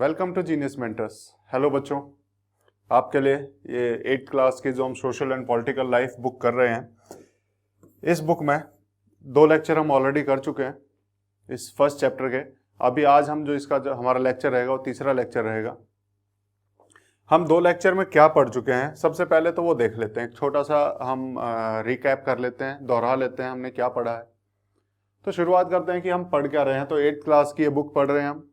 Welcome to genius mentors. Hello बच्चों, आपके लिए ये 8th क्लास की जो हम social and political life book कर रहे हैं, इस बुक में 2 लेक्चर हम ऑलरेडी कर चुके हैं इस फर्स्ट चैप्टर के। अभी आज हम जो हमारा लेक्चर रहेगा वो तीसरा लेक्चर रहेगा। हम 2 लेक्चर में क्या पढ़ चुके हैं, सबसे पहले तो वो देख लेते हैं। एक छोटा सा हम रिकैप कर लेते हैं, दोहरा लेते हैं हमने क्या पढ़ा है। तो शुरुआत करते हैं कि हम पढ़ क्या रहे हैं। तो 8th क्लास की ये बुक पढ़ रहे हैं हम,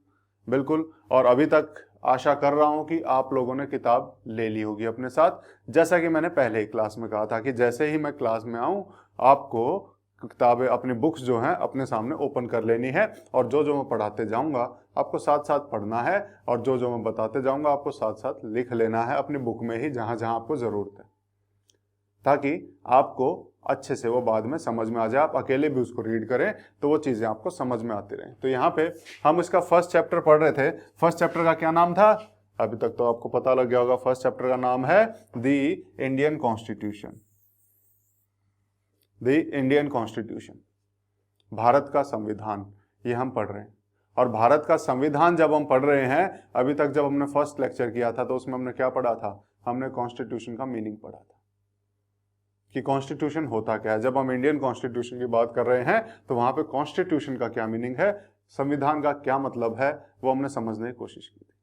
बिल्कुल। और अभी तक आशा कर रहा हूं कि आप लोगों ने किताब ले ली होगी अपने साथ। जैसा कि मैंने पहले ही क्लास में कहा था कि जैसे ही मैं क्लास में आऊं, आपको किताबें, अपनी बुक्स जो हैं अपने सामने ओपन कर लेनी है, और जो जो मैं पढ़ाते जाऊंगा आपको साथ साथ पढ़ना है, और जो जो मैं बताते जाऊंगा आपको साथ साथ लिख लेना है अपनी बुक में ही, जहां जहां आपको जरूरत है, ताकि आपको अच्छे से वो बाद में समझ में आ जाए। आप अकेले भी उसको रीड करें तो वो चीज़ें आपको समझ में आती रहें। तो यहाँ पे हम इसका फर्स्ट चैप्टर पढ़ रहे थे। फर्स्ट चैप्टर का क्या नाम था? अभी तक तो आपको पता लग गया होगा। फर्स्ट चैप्टर का नाम है the Indian constitution. The Indian constitution, Bharat का संविधान, ये हम पढ़ रहे हैं। और भारत का संविधान जब हम पढ़ रहे हैं, अभी तक जब हमने फर्स्ट लेक्चर किया था तो उसमें हमने क्या पढ़ा था? हमने कॉन्स्टिट्यूशन का मीनिंग पढ़ा था कि कॉन्स्टिट्यूशन होता क्या है। जब हम इंडियन कॉन्स्टिट्यूशन की बात कर रहे हैं तो वहां पे कॉन्स्टिट्यूशन का क्या मीनिंग है, संविधान का क्या मतलब है, वो हमने समझने की कोशिश की थी।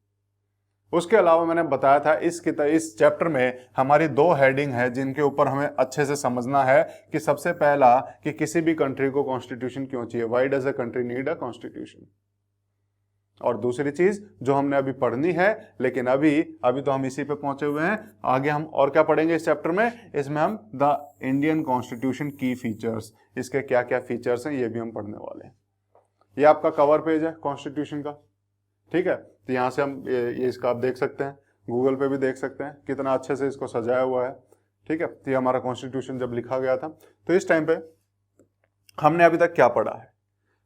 उसके अलावा मैंने बताया था इस चैप्टर में हमारी 2 हेडिंग है जिनके ऊपर हमें अच्छे से समझना है। कि सबसे पहला, कि किसी भी कंट्री को कॉन्स्टिट्यूशन क्यों चाहिए, why does a country need a constitution. और दूसरी चीज जो हमने अभी पढ़नी है, लेकिन अभी तो हम इसी पे पहुंचे हुए हैं। आगे हम और क्या पढ़ेंगे इस चैप्टर में? इसमें हम द इंडियन कॉन्स्टिट्यूशन की फीचर्स, इसके क्या क्या फीचर्स हैं, ये भी हम पढ़ने वाले हैं। ये आपका कवर पेज है कॉन्स्टिट्यूशन का, ठीक है। तो यहाँ से हम ये इसका आप देख सकते हैं, गूगल पे भी देख सकते हैं कितना अच्छे से इसको सजाया हुआ है, ठीक है। तो ये हमारा कॉन्स्टिट्यूशन जब लिखा गया था, तो इस टाइम पे हमने अभी तक क्या पढ़ा है,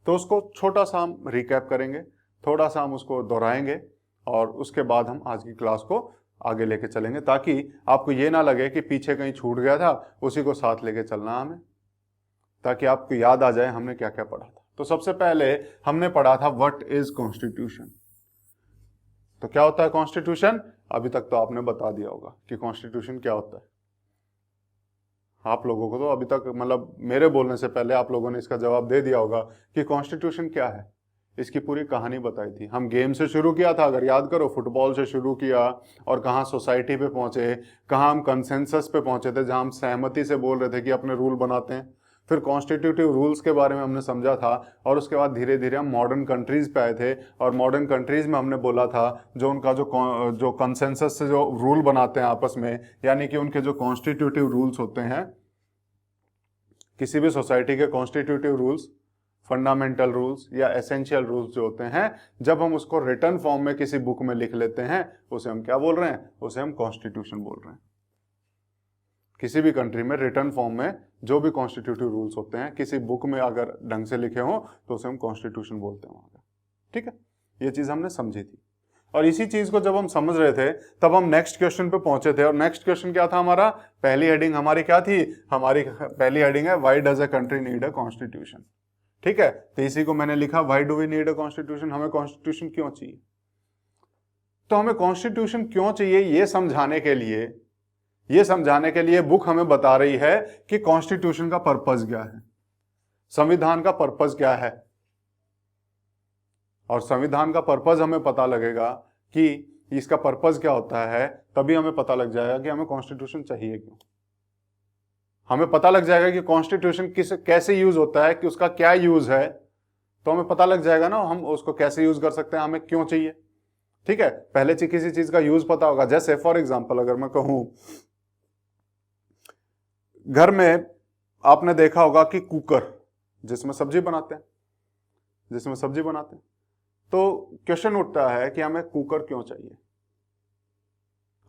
तो उसको छोटा सा हम रिकैप करेंगे, थोड़ा सा हम उसको दोहराएंगे, और उसके बाद हम आज की क्लास को आगे लेके चलेंगे, ताकि आपको ये ना लगे कि पीछे कहीं छूट गया था, उसी को साथ लेके चलना हमें, ताकि आपको याद आ जाए हमने क्या क्या पढ़ा था। तो सबसे पहले हमने पढ़ा था व्हाट इज कॉन्स्टिट्यूशन। तो क्या होता है कॉन्स्टिट्यूशन? अभी तक तो आपने बता दिया होगा कि कॉन्स्टिट्यूशन क्या होता है। आप लोगों को तो अभी तक, मतलब मेरे बोलने से पहले आप लोगों ने इसका जवाब दे दिया होगा कि कॉन्स्टिट्यूशन क्या है। इसकी पूरी कहानी बताई थी। हम गेम से शुरू किया था, अगर याद करो, फुटबॉल से शुरू किया, और कहाँ सोसाइटी पे पहुंचे, कहाँ हम कंसेंसस पे पहुंचे थे, जहां हम सहमति से बोल रहे थे कि अपने रूल बनाते हैं। फिर कॉन्स्टिट्यूटिव रूल्स के बारे में हमने समझा था, और उसके बाद धीरे धीरे हम मॉडर्न कंट्रीज पे आए थे, और मॉडर्न कंट्रीज में हमने बोला था जो उनका जो कंसेंसस से जो रूल बनाते हैं आपस में, यानी कि उनके जो कॉन्स्टिट्यूटिव रूल्स होते हैं, किसी भी सोसाइटी के कॉन्स्टिट्यूटिव रूल्स, फंडामेंटल रूल्स या एसेंशियल रूल्स जो होते हैं, जब हम उसको रिटन फॉर्म में किसी बुक में लिख लेते हैं, उसे हम क्या बोल रहे हैं? उसे हम कॉन्स्टिट्यूशन बोल रहे हैं। किसी भी कंट्री में रिटन फॉर्म में जो भी कॉन्स्टिट्यूटिव रूल्स होते हैं, किसी बुक में अगर ढंग से लिखे हों, तो उसे हम कॉन्स्टिट्यूशन बोलते हैं वहां का, ठीक है। ये चीज हमने समझी थी, और इसी चीज को जब हम समझ रहे थे तब हम नेक्स्ट क्वेश्चन पे पहुंचे थे। और नेक्स्ट क्वेश्चन क्या था हमारा? पहली हेडिंग हमारी क्या थी? हमारी पहली हेडिंग है why does a country need a constitution, ठीक है। तो इसी को मैंने लिखा, why do we need a constitution. हमें कॉन्स्टिट्यूशन क्यों चाहिए? तो हमें कॉन्स्टिट्यूशन क्यों चाहिए ये समझाने के लिए बुक हमें बता रही है कि कॉन्स्टिट्यूशन का पर्पस क्या है, संविधान का पर्पस क्या है। और संविधान का पर्पस हमें पता लगेगा कि इसका पर्पस क्या होता है, तभी हमें पता लग जाएगा कि हमें कॉन्स्टिट्यूशन चाहिए क्यों। हमें पता लग जाएगा कि कॉन्स्टिट्यूशन कैसे यूज होता है, कि उसका क्या यूज है, तो हमें पता लग जाएगा ना हम उसको कैसे यूज कर सकते हैं, हमें क्यों चाहिए, ठीक है। पहले किसी चीज का यूज पता होगा। जैसे फॉर एग्जांपल अगर मैं कहूं, घर में आपने देखा होगा कि कुकर, जिसमें सब्जी बनाते हैं, तो क्वेश्चन उठता है कि हमें कुकर क्यों चाहिए।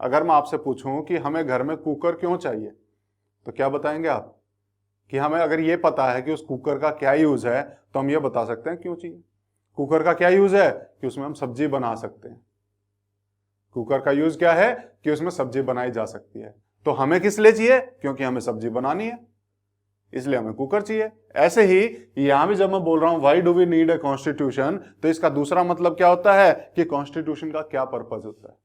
अगर मैं आपसे पूछूं कि हमें घर में कुकर क्यों चाहिए, तो क्या बताएंगे आप? कि हमें अगर ये पता है कि उस कुकर का क्या यूज है, तो हम ये बता सकते हैं क्यों चाहिए। कुकर का क्या यूज है? कि उसमें हम सब्जी बना सकते हैं। कुकर का यूज क्या है? कि उसमें सब्जी बनाई जा सकती है। तो हमें किस लिए चाहिए? क्योंकि हमें सब्जी बनानी है। इसलिए हमें कुकर चाहिए। ऐसे ही यहां भी जब मैं बोल रहा हूं why do we need a constitution, तो इसका दूसरा मतलब क्या होता है कि कॉन्स्टिट्यूशन का क्या पर्पज होता है,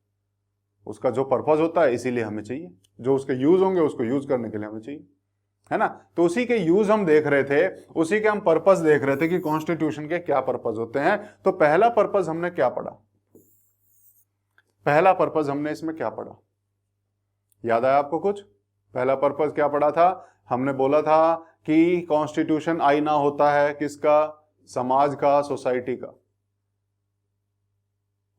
उसका जो पर्पज होता है इसीलिए हमें चाहिए, जो उसके यूज होंगे उसको यूज करने के लिए हमें चाहिए, है ना। तो उसी के यूज हम देख रहे थे, उसी के हम पर्पज देख रहे थे कि कॉन्स्टिट्यूशन के क्या पर्पज होते हैं। तो पहला पर्पज हमने क्या पढ़ा, पहला पर्पज हमने इसमें क्या पढ़ा, याद आया आपको कुछ? पहला पर्पज क्या पढ़ा था? हमने बोला था कि कॉन्स्टिट्यूशन आईना होता है किसका? समाज का, सोसाइटी का।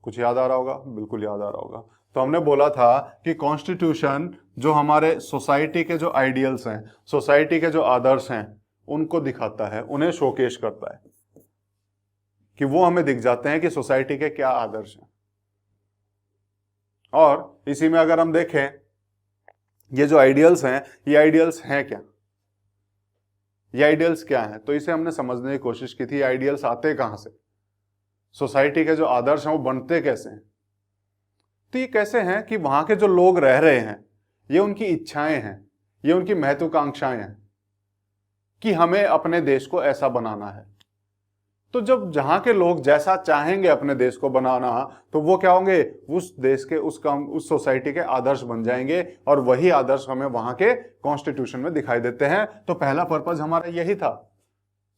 कुछ याद आ रहा होगा? बिल्कुल याद आ रहा होगा। तो हमने बोला था कि कॉन्स्टिट्यूशन जो हमारे सोसाइटी के जो आइडियल्स हैं, सोसाइटी के जो आदर्श हैं, उनको दिखाता है, उन्हें शोकेश करता है, कि वो हमें दिख जाते हैं कि सोसाइटी के क्या आदर्श हैं। और इसी में अगर हम देखें, ये जो आइडियल्स हैं, ये आइडियल्स हैं क्या? ये आइडियल्स क्या हैं? तो इसे हमने समझने की कोशिश की थी, आइडियल्स आते कहां से, सोसाइटी के जो आदर्श हैं वो बनते कैसे हैं। तो ये कैसे हैं कि वहां के जो लोग रह रहे हैं, ये उनकी इच्छाएं हैं, ये उनकी महत्वाकांक्षाएं हैं कि हमें अपने देश को ऐसा बनाना है। तो जब जहां के लोग जैसा चाहेंगे अपने देश को बनाना, तो वो क्या होंगे? उस देश के, उस सोसाइटी के आदर्श बन जाएंगे, और वही आदर्श हमें वहां के कॉन्स्टिट्यूशन में दिखाई देते हैं। तो पहला पर्पज हमारा यही था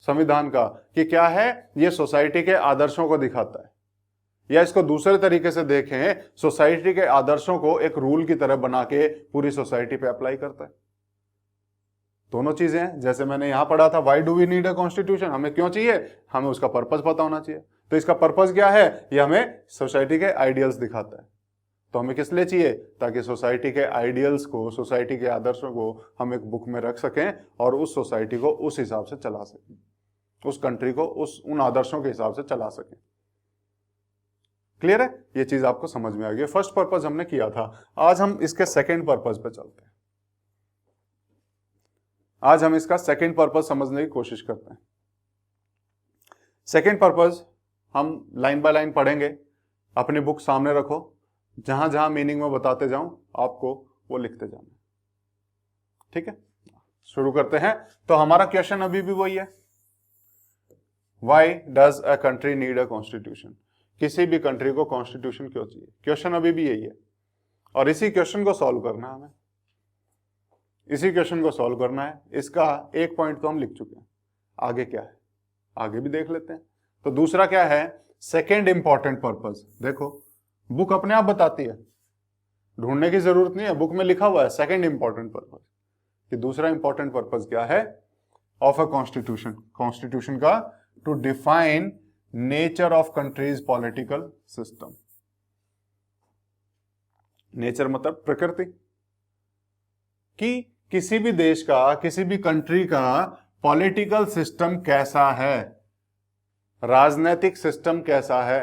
संविधान का, कि क्या है, ये सोसाइटी के आदर्शों को दिखाता है, या इसको दूसरे तरीके से देखें, सोसाइटी के आदर्शों को एक रूल की तरह बना के पूरी सोसाइटी पे अप्लाई करता है। दोनों चीजें हैं। जैसे मैंने यहां पढ़ा था, why do we need a constitution, हमें क्यों चाहिए, हमें उसका पर्पज पता होना चाहिए। तो इसका पर्पज क्या है? ये हमें सोसाइटी के आइडियल्स दिखाता है। तो हमें किस लिए चाहिए? ताकि सोसाइटी के आइडियल्स को, सोसाइटी के आदर्शों को हम एक बुक में रख सकें और उस सोसाइटी को उस हिसाब से चला सकें, उस कंट्री को उन आदर्शों के हिसाब से चला सकें। क्लियर है? ये चीज आपको समझ में आ गई। फर्स्ट पर्पज हमने किया था। आज हम इसके सेकंड पर्पज पे चलते हैं। आज हम इसका सेकंड पर्पज समझने की कोशिश करते हैं। सेकंड पर्पज हम लाइन बाय लाइन पढ़ेंगे। अपनी बुक सामने रखो, जहां जहां मीनिंग में बताते जाऊं आपको वो लिखते जाना, ठीक है? शुरू करते हैं। तो हमारा क्वेश्चन अभी भी वही है, why does a country need a constitution? किसी भी कंट्री को कॉन्स्टिट्यूशन क्यों चाहिए? क्वेश्चन अभी भी यही है, और इसी क्वेश्चन को सॉल्व करना है हमें, इसी क्वेश्चन को सॉल्व करना है। इसका एक पॉइंट तो हम लिख चुके हैं, आगे क्या है आगे भी देख लेते हैं। तो दूसरा क्या है? Second important purpose. देखो बुक अपने आप बताती है, ढूंढने की जरूरत नहीं है, बुक में लिखा हुआ है सेकेंड इंपॉर्टेंट पर्पज। कि दूसरा इंपॉर्टेंट पर्पज क्या है ऑफ अ कॉन्स्टिट्यूशन? कॉन्स्टिट्यूशन का to define nature of country's political system. Nature मतलब प्रकृति, कि किसी भी देश का, किसी भी कंट्री का पॉलिटिकल सिस्टम कैसा है, राजनीतिक सिस्टम कैसा है,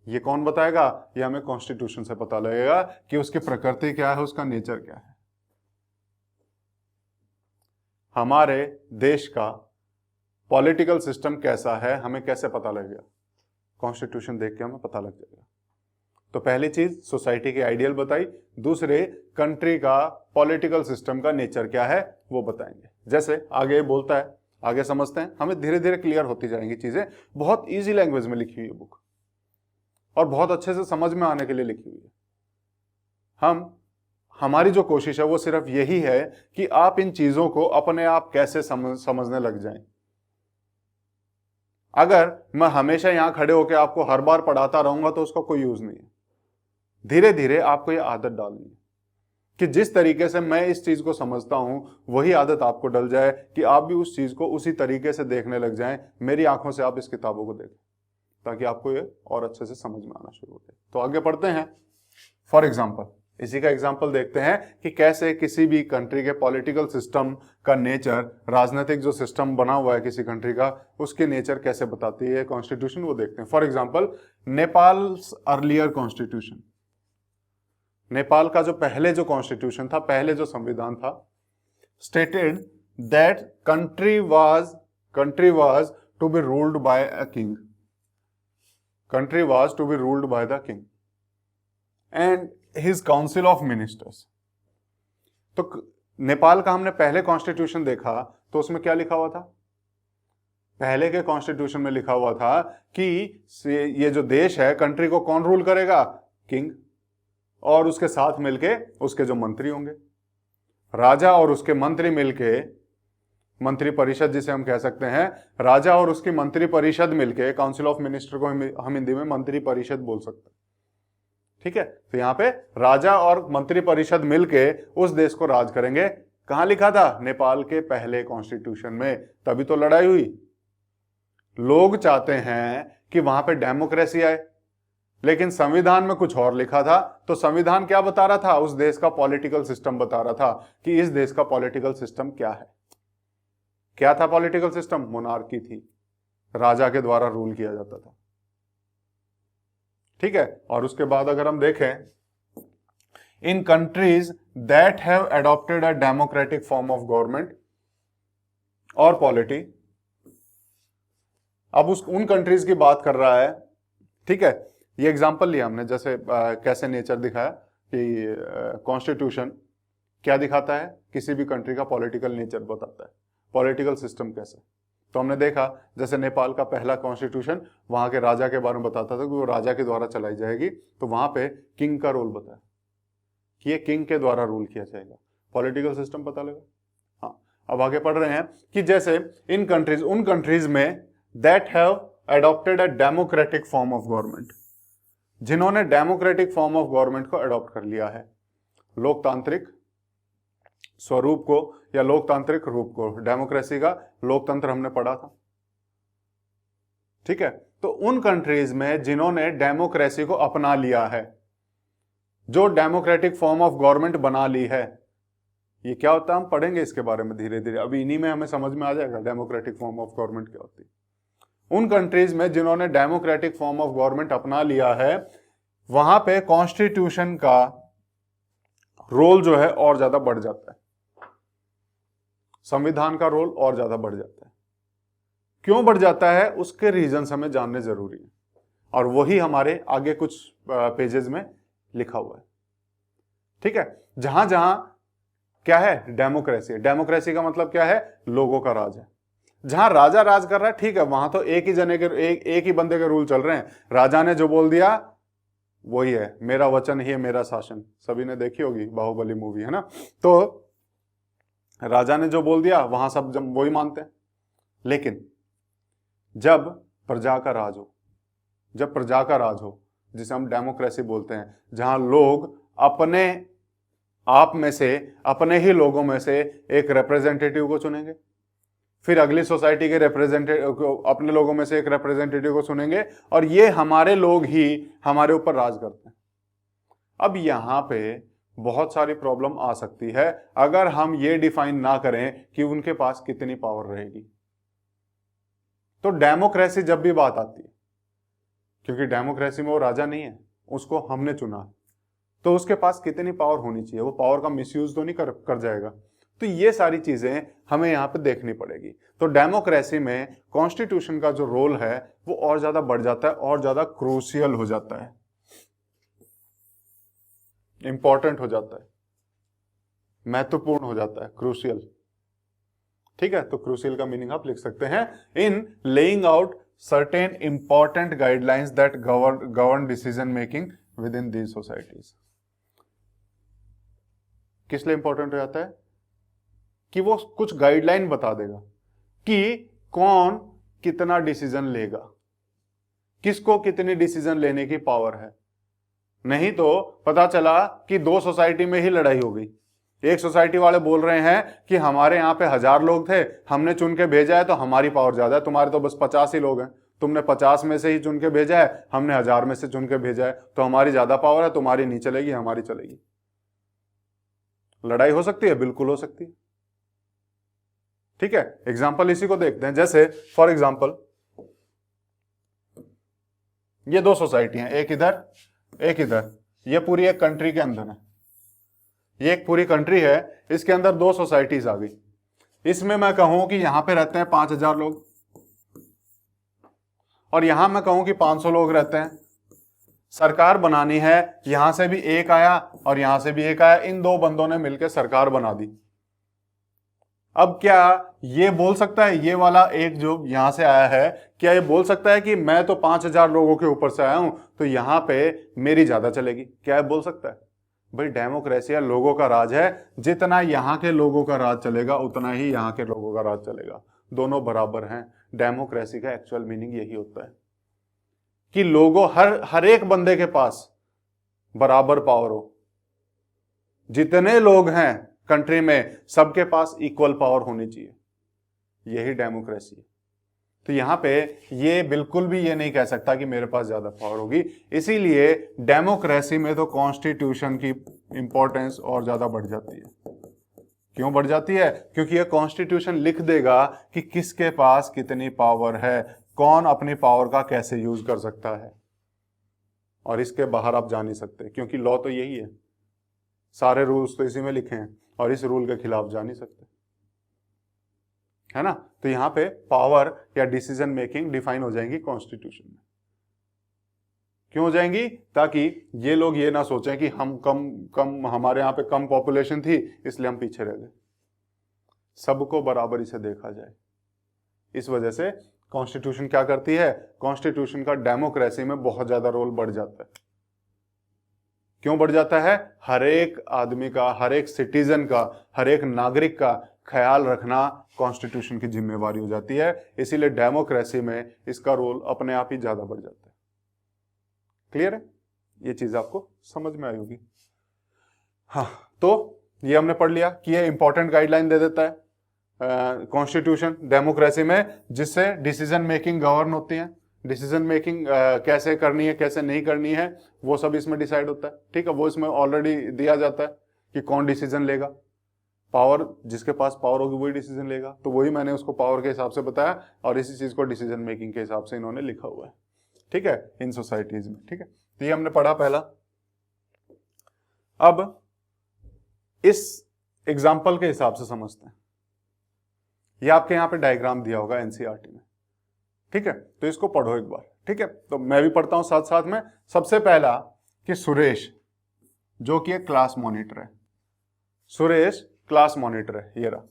ये कौन बताएगा? ये हमें कॉन्स्टिट्यूशन से पता लगेगा कि उसकी प्रकृति क्या है, उसका नेचर क्या है। हमारे देश का पॉलिटिकल सिस्टम कैसा है हमें कैसे पता लगेगा? कॉन्स्टिट्यूशन देख के हमें पता लग जाएगा। तो पहली चीज सोसाइटी के आइडियल बताई, दूसरे कंट्री का पॉलिटिकल सिस्टम का नेचर क्या है वो बताएंगे। जैसे आगे बोलता है, आगे समझते हैं, हमें धीरे धीरे क्लियर होती जाएंगी चीजें। बहुत इजी लैंग्वेज में लिखी हुई है बुक, और बहुत अच्छे से समझ में आने के लिए लिखी हुई है। हमारी जो कोशिश है वो सिर्फ यही है कि आप इन चीजों को अपने आप कैसे समझने लग जाएं। अगर मैं हमेशा यहां खड़े होकर आपको हर बार पढ़ाता रहूंगा तो उसका कोई यूज नहीं है। धीरे धीरे आपको ये आदत डालनी है कि जिस तरीके से मैं इस चीज को समझता हूं वही आदत आपको डल जाए, कि आप भी उस चीज को उसी तरीके से देखने लग जाएं। मेरी आंखों से आप इस किताबों को देखें ताकि आपको ये और अच्छे से समझ में आना शुरू हो जाए। तो आगे बढ़ते हैं। फॉर एग्जाम्पल, इसी का एग्जाम्पल देखते हैं कि कैसे किसी भी कंट्री के पॉलिटिकल सिस्टम का नेचर, राजनीतिक जो सिस्टम बना हुआ है किसी कंट्री का, उसके नेचर कैसे बताती है कॉन्स्टिट्यूशन, वो देखते हैं। For example, Nepals earlier constitution. Nepal का जो पहले जो कॉन्स्टिट्यूशन था, पहले जो संविधान था, stated that country was to be ruled by a king. Country was to be ruled by the king and his council of ministers. तो नेपाल का हमने पहले कॉन्स्टिट्यूशन देखा तो उसमें क्या लिखा हुआ था? पहले के कॉन्स्टिट्यूशन में लिखा हुआ था कि ये जो देश है, कंट्री को कौन रूल करेगा? किंग, और उसके साथ मिलके उसके जो मंत्री होंगे, राजा और उसके मंत्री मिलके, मंत्री परिषद जिसे हम कह सकते हैं, राजा और उसकी मंत्री परिषद मिलके, काउंसिल ऑफ मिनिस्टर को हम हिंदी में मंत्री परिषद बोल सकते हैं। ठीक है, तो यहां पे राजा और मंत्री परिषद मिलके उस देश को राज करेंगे। कहां लिखा था? नेपाल के पहले कॉन्स्टिट्यूशन में। तभी तो लड़ाई हुई। लोग चाहते हैं कि वहां पे डेमोक्रेसी आए, लेकिन संविधान में कुछ और लिखा था। तो संविधान क्या बता रहा था? उस देश का पॉलिटिकल सिस्टम बता रहा था कि इस देश का पॉलिटिकल सिस्टम क्या है। क्या था पॉलिटिकल सिस्टम? मोनार्की थी, राजा के द्वारा रूल किया जाता था। ठीक है, और उसके बाद अगर हम देखें, इन countries that have adopted a democratic form of government और पॉलिटी। अब उन कंट्रीज की बात कर रहा है। ठीक है, ये एग्जांपल लिया हमने, जैसे कैसे नेचर दिखाया कि कॉन्स्टिट्यूशन क्या दिखाता है, किसी भी कंट्री का पॉलिटिकल नेचर बताता है, पॉलिटिकल सिस्टम कैसे। तो हमने देखा जैसे नेपाल का पहला कॉन्स्टिट्यूशन वहां के राजा के बारे में बताता था कि वो राजा के द्वारा चलाई जाएगी, तो वहां पे किंग का रोल बताया कि ये किंग के द्वारा रूल किया जाएगा, पॉलिटिकल सिस्टम पता लगा। हाँ, अब आगे पढ़ रहे हैं कि जैसे इन कंट्रीज, उन कंट्रीज में that have adopted a democratic form of government, जिन्होंने डेमोक्रेटिक फॉर्म ऑफ गवर्नमेंट को अडॉप्ट कर लिया है, लोकतांत्रिक स्वरूप को या लोकतांत्रिक रूप को। डेमोक्रेसी का लोकतंत्र हमने पढ़ा था। ठीक है, तो उन कंट्रीज में जिन्होंने डेमोक्रेसी को अपना लिया है, जो डेमोक्रेटिक फॉर्म ऑफ गवर्नमेंट बना ली है, ये क्या होता है हम पढ़ेंगे इसके बारे में धीरे धीरे, अभी इन्हीं में हमें समझ में आ जाएगा डेमोक्रेटिक फॉर्म ऑफ गवर्नमेंट क्या होती है। उन कंट्रीज में जिन्होंने डेमोक्रेटिक फॉर्म ऑफ गवर्नमेंट अपना लिया है, वहां पे कॉन्स्टिट्यूशन का रोल जो है और ज्यादा बढ़ जाता है, संविधान का रोल और ज्यादा बढ़ जाता है। क्यों बढ़ जाता है, उसके रीजंस हमें जानने जरूरी है, और वही हमारे आगे कुछ पेजेस में लिखा हुआ है। ठीक है, जहां जहां क्या है, डेमोक्रेसी। डेमोक्रेसी का मतलब क्या है? लोगों का राज है। जहां राजा राज कर रहा है, ठीक है, वहां तो एक ही जने के एक ही बंदे के रूल चल रहे हैं। राजा ने जो बोल दिया वही है, मेरा वचन ही है मेरा शासन। सभी ने देखी होगी बाहुबली मूवी, है ना। तो राजा ने जो बोल दिया वहां सब जब वही मानते हैं। लेकिन जब प्रजा का राज हो, जब प्रजा का राज हो, जिसे हम डेमोक्रेसी बोलते हैं, जहां लोग अपने आप में से, अपने ही लोगों में से एक रिप्रेजेंटेटिव को चुनेंगे, फिर अगली सोसाइटी के रिप्रेजेंटेटिव, अपने लोगों में से एक रिप्रेजेंटेटिव को चुनेंगे, और ये हमारे लोग ही हमारे ऊपर राज करते हैं। अब यहां पे बहुत सारी प्रॉब्लम आ सकती है अगर हम ये डिफाइन ना करें कि उनके पास कितनी पावर रहेगी। तो डेमोक्रेसी जब भी बात आती है, क्योंकि डेमोक्रेसी में वो राजा नहीं है, उसको हमने चुना है, तो उसके पास कितनी पावर होनी चाहिए, वो पावर का मिसयूज तो नहीं कर जाएगा। तो ये सारी चीजें हमें यहां पे देखनी पड़ेगी। तो डेमोक्रेसी में कॉन्स्टिट्यूशन का जो रोल है वो और ज्यादा बढ़ जाता है, और ज्यादा क्रूशियल हो जाता है, इंपॉर्टेंट हो जाता है, महत्वपूर्ण हो जाता है, क्रूशियल। ठीक है, तो क्रूशियल का मीनिंग आप लिख सकते हैं, in laying out certain important guidelines that govern decision making within these societies. किस लिए इंपॉर्टेंट हो जाता है? कि वो कुछ गाइडलाइन बता देगा कि कौन कितना डिसीजन लेगा, किसको कितनी डिसीजन लेने की पावर है। नहीं तो पता चला कि दो सोसाइटी में ही लड़ाई हो गई। एक सोसाइटी वाले बोल रहे हैं कि हमारे यहाँ पे 1000 लोग थे, हमने चुन के भेजा है तो हमारी पावर ज्यादा है, तुम्हारे तो बस 50 ही लोग हैं, तुमने 50 में से ही चुन के भेजा है, हमने 1000 में से चुन के भेजा है, तो हमारी ज्यादा पावर है, तुम्हारी नहीं चलेगी, हमारी चलेगी। लड़ाई हो सकती है, बिल्कुल हो सकती है। ठीक है, एग्जाम्पल इसी को देखते हैं। जैसे फॉर एग्जाम्पल ये दो सोसाइटी हैं, एक इधर एक इधर, ये पूरी एक कंट्री के अंदर है, ये एक पूरी कंट्री है, इसके अंदर दो सोसाइटीज आ गई। इसमें मैं कहूं कि यहां पे रहते हैं 5000 लोग, और यहां मैं कहूं कि 500 लोग रहते हैं। सरकार बनानी है, यहां से भी एक आया और यहां से भी एक आया, इन दो बंदों ने मिलकर सरकार बना दी। अब क्या ये बोल सकता है, ये वाला एक जो यहां से आया है, क्या ये बोल सकता है कि मैं तो 5,000 लोगों के ऊपर से आया हूं तो यहां पे मेरी ज्यादा चलेगी? क्या ये बोल सकता है? भाई डेमोक्रेसी है, लोगों का राज है, जितना यहाँ के लोगों का राज चलेगा उतना ही यहाँ के लोगों का राज चलेगा, दोनों बराबर हैं। डेमोक्रेसी का एक्चुअल मीनिंग यही होता है कि लोगों, हर एक बंदे के पास बराबर पावर हो, जितने लोग हैं कंट्री में सबके पास इक्वल पावर होनी चाहिए, यही डेमोक्रेसी है। तो यहां पे ये बिल्कुल भी ये नहीं कह सकता कि मेरे पास ज्यादा पावर होगी। इसीलिए डेमोक्रेसी में तो कॉन्स्टिट्यूशन की इंपॉर्टेंस और ज्यादा बढ़ जाती है। क्यों बढ़ जाती है? क्योंकि ये कॉन्स्टिट्यूशन लिख देगा कि किसके पास कितनी पावर है, कौन अपनी पावर का कैसे यूज कर सकता है, और इसके बाहर आप जा नहीं सकते, क्योंकि लॉ तो यही है, सारे रूल्स तो इसी में लिखे हैं, और इस रूल के खिलाफ जा नहीं सकते, है ना। तो यहां पे पावर या डिसीजन मेकिंग डिफाइन हो जाएंगी कॉन्स्टिट्यूशन में। क्यों हो जाएंगी? ताकि ये लोग ये ना सोचें कि हम कम हमारे यहाँ पे कम पॉपुलेशन थी इसलिए हम पीछे रह गए, सबको बराबरी से देखा जाए। इस वजह से कॉन्स्टिट्यूशन क्या करती है, कॉन्स्टिट्यूशन का डेमोक्रेसी में बहुत ज्यादा रोल बढ़ जाता है। क्यों बढ़ जाता है? हर एक आदमी का, हर एक सिटीजन का, हर एक नागरिक का ख्याल रखना कॉन्स्टिट्यूशन की जिम्मेवारी हो जाती है, इसीलिए डेमोक्रेसी में इसका रोल अपने आप ही ज्यादा बढ़ जाता है। क्लियर है? ये चीज आपको समझ में आई होगी। हाँ, तो ये हमने पढ़ लिया कि ये इंपॉर्टेंट गाइडलाइन दे देता है कॉन्स्टिट्यूशन डेमोक्रेसी में, जिससे डिसीजन मेकिंग गवर्न होती है। डिसीजन मेकिंग कैसे करनी है, कैसे नहीं करनी है, वो सब इसमें डिसाइड होता है। ठीक है, वो इसमें ऑलरेडी दिया जाता है कि कौन डिसीजन लेगा। पावर, जिसके पास पावर होगी वही डिसीजन लेगा, तो वही मैंने उसको पावर के हिसाब से बताया, और इसी चीज को डिसीजन मेकिंग के हिसाब से इन्होंने लिखा हुआ है। ठीक है, इन सोसाइटीज में। ठीक है, तो ये हमने पढ़ा पहला। अब इस एग्जाम्पल के हिसाब से समझते हैं। ये आपके यहां पे डायग्राम दिया होगा एनसीईआरटी में। ठीक है, तो इसको पढ़ो एक बार। ठीक है, तो मैं भी पढ़ता हूं साथ साथ में। सबसे पहला कि सुरेश, जो कि एक क्लास मॉनिटर है, सुरेश क्लास मॉनिटर है, ये रहा।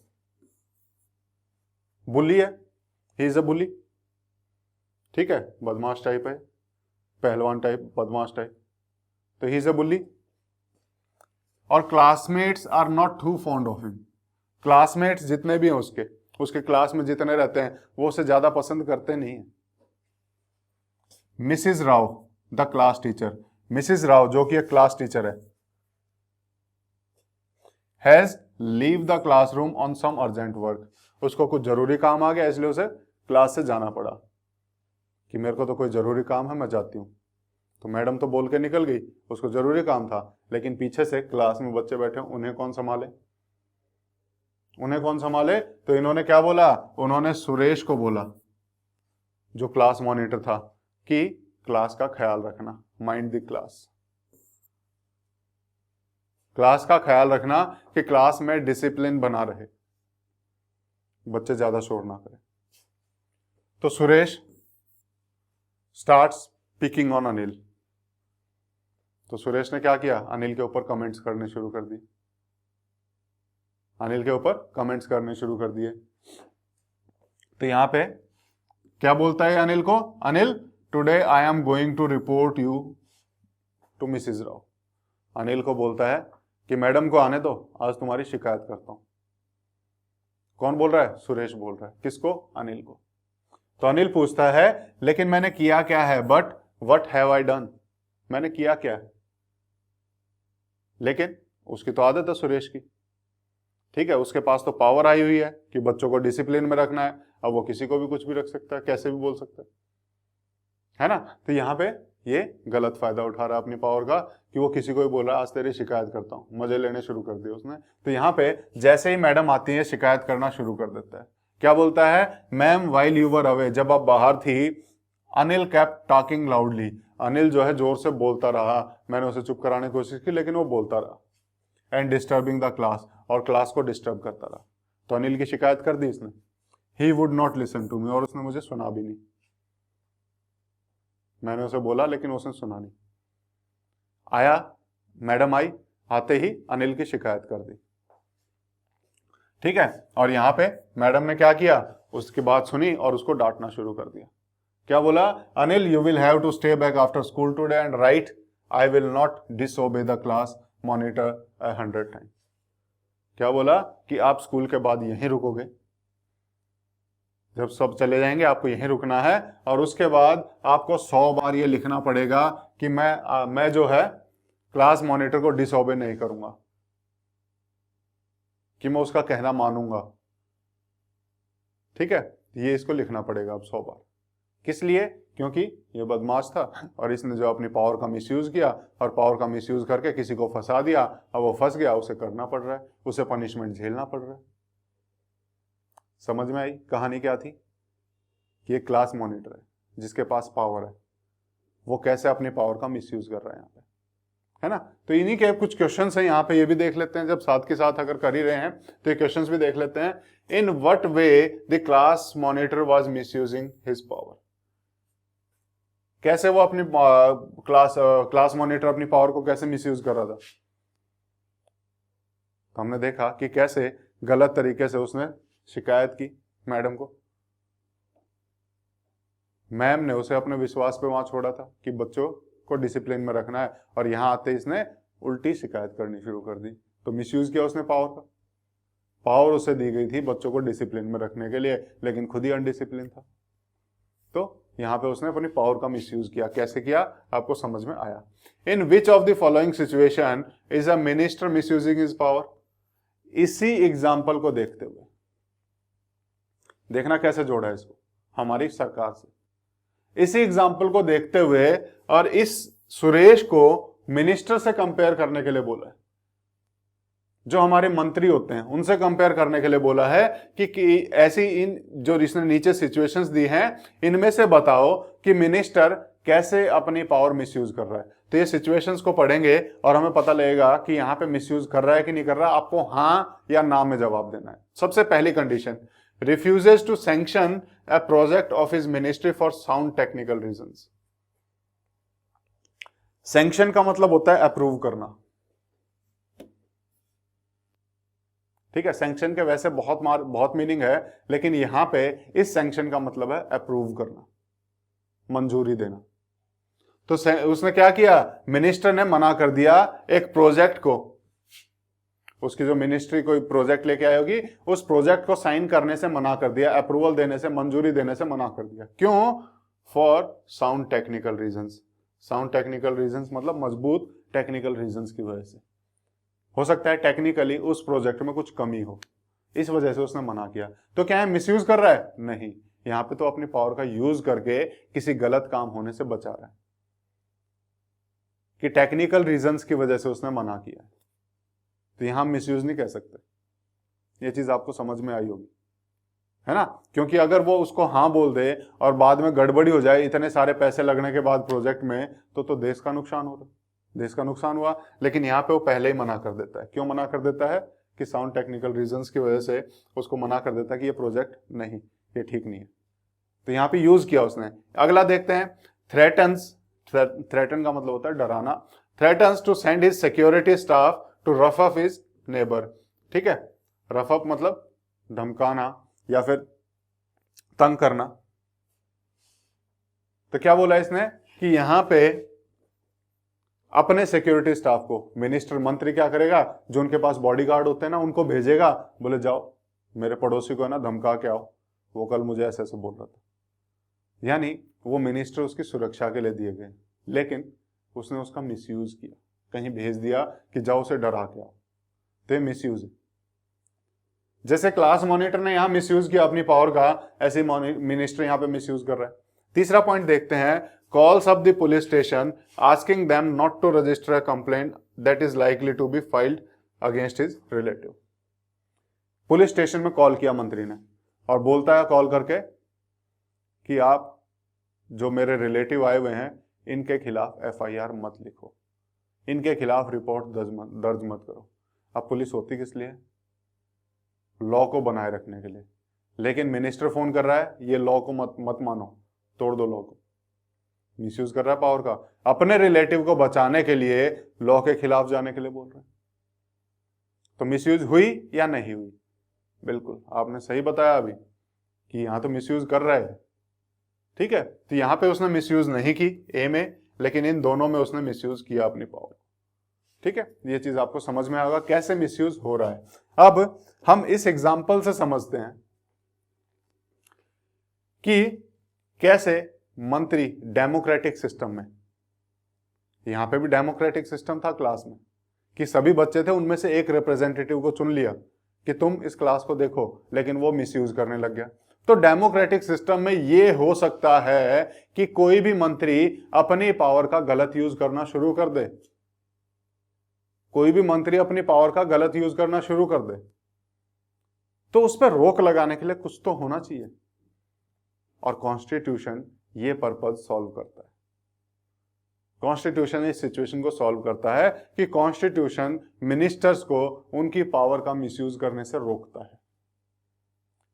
बुली है, ही इज अ बुली। ठीक है, बदमाश टाइप है, पहलवान टाइप, बदमाश टाइप, तो ही इज अ बुली। और classmates are not too fond of him. Classmates जितने भी हैं उसके क्लास में जितने रहते हैं वो उसे ज्यादा पसंद करते नहीं है। Mrs Rao the class teacher, Mrs Rao जो कि एक क्लास टीचर है, has leave the classroom on some urgent work. उसको कुछ जरूरी काम आ गया इसलिए उसे क्लास से जाना पड़ा, कि मेरे को तो कोई जरूरी काम है, मैं जाती हूँ। तो मैडम तो बोल के निकल गई, उसको जरूरी काम था, लेकिन पीछे से क्लास में बच्चे बैठे, उन्हें कौन संभाले? उन्हें कौन संभाले? तो इन्होंने क्या बोला? उन्होंने सुरेश को बोला, जो क्लास मॉनिटर था, कि क्लास का ख्याल रखना, माइंड द क्लास। क्लास का ख्याल रखना कि क्लास में डिसिप्लिन बना रहे, बच्चे ज्यादा शोर ना करें। तो Suresh starts picking on Anil. तो सुरेश ने क्या किया? अनिल के ऊपर कमेंट्स करने शुरू कर दिए, अनिल के ऊपर कमेंट्स करने शुरू कर दिए। तो यहां पे क्या बोलता है अनिल को? Anil, today I am going to report you to Mrs Rao. Anil को बोलता है कि मैडम को आने दो, आज तुम्हारी शिकायत करता हूं। कौन बोल रहा है? सुरेश बोल रहा है। किसको? अनिल को। तो अनिल पूछता है, लेकिन मैंने किया क्या है? But what have I done? मैंने किया क्या है? लेकिन उसकी तो आदत है सुरेश की, ठीक है, उसके पास तो पावर आई हुई है कि बच्चों को डिसिप्लिन में रखना है। अब वो किसी को भी कुछ भी रख सकता है, कैसे भी बोल सकता है ना। तो यहाँ पे ये गलत फायदा उठा रहा है अपनी पावर का, कि वो किसी को भी बोल रहा है आज तेरी शिकायत करता हूँ, मजे लेने शुरू कर दिए उसने। तो यहाँ पे जैसे ही मैडम आती है शिकायत करना शुरू कर देता है। क्या बोलता है? Ma'am while you were away, जब आप बाहर थी, Anil kept talking loudly. Anil जो है जोर से बोलता रहा, मैंने उसे चुप कराने की कोशिश की लेकिन वो बोलता रहा। एंड डिस्टर्बिंग द क्लास, और क्लास को डिस्टर्ब करता रहा। तो अनिल की शिकायत कर दी इसने। He would not listen to me, और उसने मुझे सुना भी नहीं। मैंने उसे बोला लेकिन उसने सुना नहीं। आया, मैडम आई, आते ही अनिल की शिकायत कर दी। ठीक है। और यहाँ पे मैडम ने क्या किया, उसकी बात सुनी और उसको डांटना शुरू कर दिया। क्या बोला, Anil you will have to stay back after school today and write I will not disobey the class monitor 100 time. क्या बोला कि आप स्कूल के बाद यहीं रुकोगे, जब सब चले जाएंगे आपको यहीं रुकना है, और उसके बाद आपको 100 बार ये लिखना पड़ेगा कि मैं जो है क्लास मॉनिटर को डिसओबे नहीं करूंगा, कि मैं उसका कहना मानूंगा। ठीक है, ये इसको लिखना पड़ेगा अब 100 बार। किस लिए, क्योंकि ये बदमाश था और इसने जो अपनी पावर का मिसयूज किया, और पावर का मिसयूज करके किसी को फंसा दिया, अब वो फंस गया, उसे करना पड़ रहा है, उसे पनिशमेंट झेलना पड़ रहा है। समझ में आई कहानी क्या थी, कि एक क्लास मॉनिटर है जिसके पास पावर है, वो कैसे अपनी पावर का मिसयूज कर रहा है यहाँ पे, है ना। तो इन्हीं के कुछ क्वेश्चंस हैं यहाँ पे, ये भी देख लेते हैं, जब साथ के साथ अगर कर ही रहे हैं तो ये क्वेश्चंस भी देख लेते हैं। In what way the class monitor was misusing his power, कैसे वो अपनी क्लास मॉनिटर अपनी पावर को कैसे मिसयूज कर रहा था। तो हमने देखा कि कैसे गलत तरीके से उसने शिकायत की मैडम को, मैम ने उसे अपने विश्वास पे वहां छोड़ा था कि बच्चों को डिसिप्लिन में रखना है, और यहां आते इसने उल्टी शिकायत करनी शुरू कर दी। तो मिसयूज किया उसने पावर का, पावर उसे दी गई थी बच्चों को डिसिप्लिन में रखने के लिए, लेकिन खुद ही अनडिसिप्लिन था। तो यहां पे उसने अपनी पावर का मिसयूज किया। कैसे किया आपको समझ में आया। In which of the following situation is a minister misusing his power. इसी एग्जाम्पल को देखते हुए देखना कैसे जोड़ा है इसको हमारी सरकार से। इसी एग्जाम्पल को देखते हुए और इस सुरेश को मिनिस्टर से कंपेयर करने के लिए बोला है, जो हमारे मंत्री होते हैं उनसे कंपेयर करने के लिए बोला है कि ऐसी इन जो इसने नीचे सिचुएशंस दी हैं इनमें से बताओ कि मिनिस्टर कैसे अपनी पावर मिसयूज कर रहा है। तो ये सिचुएशंस को पढ़ेंगे और हमें पता लगेगा कि यहां पे मिसयूज कर रहा है कि नहीं कर रहा। आपको हां या ना में जवाब देना है। सबसे पहली condition, refuses to sanction a project of his ministry for sound technical reasons। Sanction का मतलब होता है अप्रूव करना। ठीक है, सैंक्शन के वैसे बहुत मीनिंग है, लेकिन यहां पे इस सैंक्शन का मतलब है अप्रूव करना, मंजूरी देना। तो उसने क्या किया, मिनिस्टर ने मना कर दिया एक प्रोजेक्ट को, उसकी जो मिनिस्ट्री कोई प्रोजेक्ट लेके आई होगी उस प्रोजेक्ट को साइन करने से मना कर दिया, अप्रूवल देने से, मंजूरी देने से मना कर दिया। क्यों, for sound technical reasons. Sound technical reasons मतलब मजबूत टेक्निकल रीजंस की वजह से। हो सकता है टेक्निकली उस प्रोजेक्ट में कुछ कमी हो, इस वजह से उसने मना किया। तो क्या है, मिसयूज कर रहा है? नहीं, यहां पे तो अपनी पावर का यूज करके किसी गलत काम होने से बचा रहा है, कि टेक्निकल रीजंस की वजह से उसने मना किया। तो यहां मिसयूज नहीं कह सकते। ये चीज आपको समझ में आई होगी, है ना। क्योंकि अगर वो उसको हाँ बोल दे और बाद में गड़बड़ी हो जाए इतने सारे पैसे लगने के बाद प्रोजेक्ट में, तो देश का नुकसान हो रहा, देश का नुकसान हुआ। लेकिन यहाँ पे वो पहले ही मना कर देता है। क्यों मना कर देता है, कि साउंड टेक्निकल रीजंस की वजह से उसको मना कर देता है कि ये प्रोजेक्ट नहीं, ये ठीक नहीं है। तो यहाँ पे यूज किया उसने। अगला देखते हैं, थ्रेटन्स। थ्रेटन का मतलब होता है डराना। Threatens to send his security staff to rough up his neighbour. ठीक है, रफ अप मतलब धमकाना या फिर तंग करना। तो क्या बोला इसने कि यहां पे अपने सिक्योरिटी स्टाफ को, मिनिस्टर मंत्री क्या करेगा, जो उनके पास बॉडीगार्ड होते हैं ना, उनको भेजेगा, बोले जाओ मेरे पड़ोसी को ना धमका के आओ, वो कल मुझे ऐसे ऐसे बोल रहा था। यानी वो मिनिस्टर उसकी सुरक्षा के लिए दिए गए, लेकिन उसने उसका मिसयूज किया, कहीं भेज दिया कि जाओ उसे डरा के आओ। तो ये मिसयूज है। जैसे क्लास मॉनिटर ने यहां मिसयूज किया अपनी पावर का, ऐसे मिनिस्टर यहां पे मिसयूज कर रहा है। तीसरा पॉइंट देखते हैं, calls up the police station asking them not to register a complaint that is likely to be filed against his relative. Police station में कॉल किया मंत्री ने और बोलता है कॉल करके कि आप जो मेरे रिलेटिव आए हुए हैं इनके खिलाफ एफआईआर मत लिखो, इनके खिलाफ रिपोर्ट दर्ज मत करो। अब पुलिस होती किस लिए? लॉ को बनाए रखने के लिए। लेकिन मिनिस्टर फोन कर रहा है, ये लॉ को मत मानो, तोड़ दो लॉ को। मिसयूज कर रहा है पावर का, अपने रिलेटिव को बचाने के लिए लॉ के खिलाफ जाने के लिए बोल रहे हैं। तो मिसयूज हुई या नहीं हुई? बिल्कुल आपने सही बताया अभी कि यहाँ तो मिसयूज कर रहा है, ठीक है। तो यहाँ पे उसने मिसयूज नहीं की ए में, लेकिन इन दोनों में उसने मिसयूज किया अपनी पावर, ठीक है। ये चीज आपको समझ में आएगा कैसे मिसयूज हो रहा है। अब हम इस एग्जाम्पल से समझते हैं कि कैसे मंत्री डेमोक्रेटिक सिस्टम में, यहां पे भी डेमोक्रेटिक सिस्टम था क्लास में कि सभी बच्चे थे, उनमें से एक रिप्रेजेंटेटिव को चुन लिया कि तुम इस क्लास को देखो, लेकिन वो मिसयूज करने लग गया। तो डेमोक्रेटिक सिस्टम में ये हो सकता है कि कोई भी मंत्री अपनी पावर का गलत यूज करना शुरू कर दे, कोई भी मंत्री अपनी पावर का गलत यूज करना शुरू कर दे, तो उस पर रोक लगाने के लिए कुछ तो होना चाहिए, और कॉन्स्टिट्यूशन ये पर्पज सॉल्व करता है। कॉन्स्टिट्यूशन इस सिचुएशन को सॉल्व करता है कि कॉन्स्टिट्यूशन मिनिस्टर्स को उनकी पावर का मिसयूज करने से रोकता है।